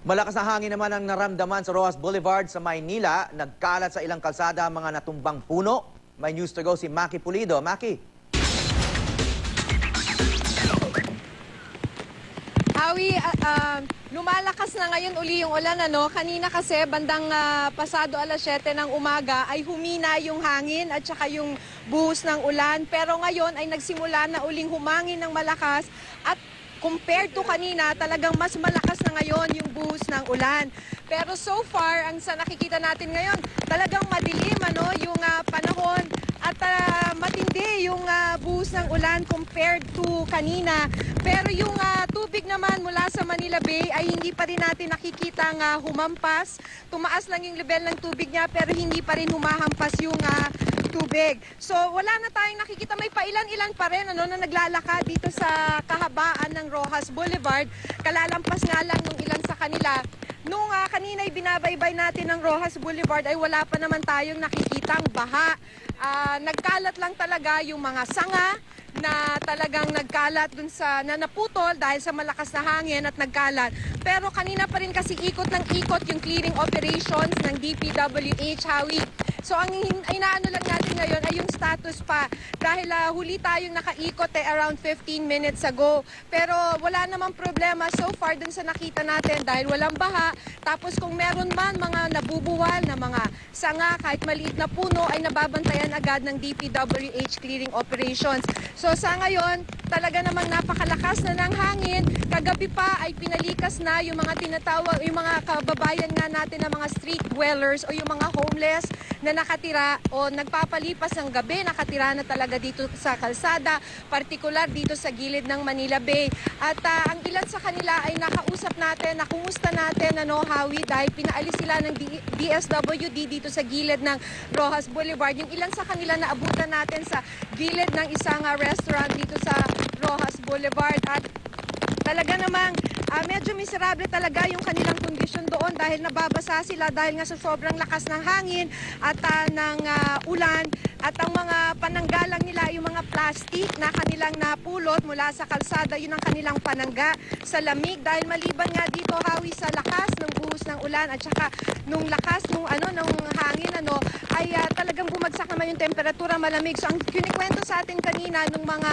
Malakas na hangin naman ang naramdaman sa Roxas Boulevard sa Maynila. Nagkalat sa ilang kalsada ang mga natumbang puno. May news to go si Maki Pulido. Maki. Awi, lumalakas na ngayon uli yung ulan. Kanina kasi bandang pasado alas 7 ng umaga ay humina yung hangin at saka yung buhos ng ulan. Pero ngayon ay nagsimula na uling humangin ng malakas at compared to kanina, talagang mas malakas na ngayon yung buhos ng ulan. Pero so far, ang sa nakikita natin ngayon, talagang madilim yung panahon at matindi yung buhos ng ulan compared to kanina. Pero yung tubig naman mula sa Manila Bay ay hindi pa rin natin nakikita humampas. Tumaas lang yung level ng tubig niya pero hindi pa rin humahampas yung tubig. So wala na tayong nakikita, may pailan-ilan pa rin na naglalakad dito sa kahabaan ng Roxas Boulevard. Kalalampas nga lang nung ilan sa kanila. Nung kanina ay binabaybay natin ng Roxas Boulevard ay wala pa naman tayong nakikitang baha. Nagkalat lang talaga yung mga sanga na talagang nagkalat dun sa naputol dahil sa malakas na hangin at nagkalat. Pero kanina pa rin kasi ikot ng ikot yung clearing operations ng DPWH, Hawi. So ang inaano lang natin ngayon ay yung status pa dahil huli tayong nakaikot around 15 minutes ago. Pero wala namang problema so far dun sa nakita natin dahil walang baha. Tapos kung meron man mga nabubuwal na mga sanga kahit maliit na puno ay nababantayan agad ng DPWH clearing operations. So sa ngayon talaga namang napakalakas na ng hangin. Kagabi pa ay pinalikas na yung mga tinatawag, yung mga kababayan nga natin na mga street dwellers o yung mga homeless na nakatira o nagpapalipas ng gabi, nakatira na talaga dito sa kalsada, partikular dito sa gilid ng Manila Bay. At ang ilan sa kanila ay nakausap natin, nakumusta natin, Hawi, dahil pinaalis sila ng DSWD dito sa gilid ng Roxas Boulevard. Yung ilan sa kanila na abutan natin sa gilid ng isang restaurant dito sa Roxas Boulevard. At talaga namang medyo miserable talaga yung kanilang kondisyon doon dahil nababasa sila dahil nga sa sobrang lakas ng hangin at ng ulan. At ang mga pananggalang nila, yung mga plastic na kanilang napulot mula sa kalsada, yun ang kanilang panangga sa lamig. Dahil maliban nga dito, Hawi, sa lakas ng buhos ng ulan at saka nung lakas nung hangin, ay talagang bumagsak naman yung temperatura, malamig. So ang kinikwento sa atin kanina nung mga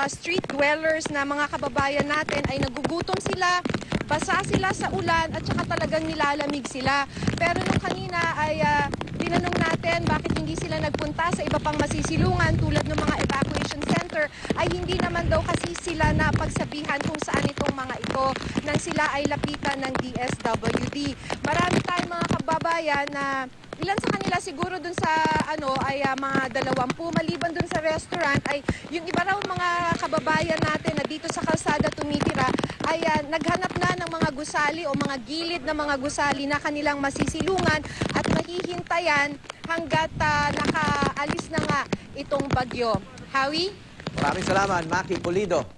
street dwellers na mga kababayan natin ay nagugutom sila, basa sila sa ulan at saka talagang nilalamig sila. Pero nung kanina ay tinanong natin bakit hindi sila nagpunta sa iba pang masisilungan tulad ng mga evacuation center, ay hindi naman daw kasi sila napagsabihan kung saan itong mga ito nang sila ay lapitan ng DSWD. Marami tayong mga kababayan na ilan sa kanila siguro dun sa ay mga 20, maliban dun sa restaurant ay yung iba raw mga kababayan natin na dito sa kalsada tumitira ay naghanap na ng mga gusali o mga gilid na mga gusali na kanilang masisilungan at mahihintayan hanggat nakaalis na nga itong bagyo. Hawi? Maraming salamat, Maki Pulido.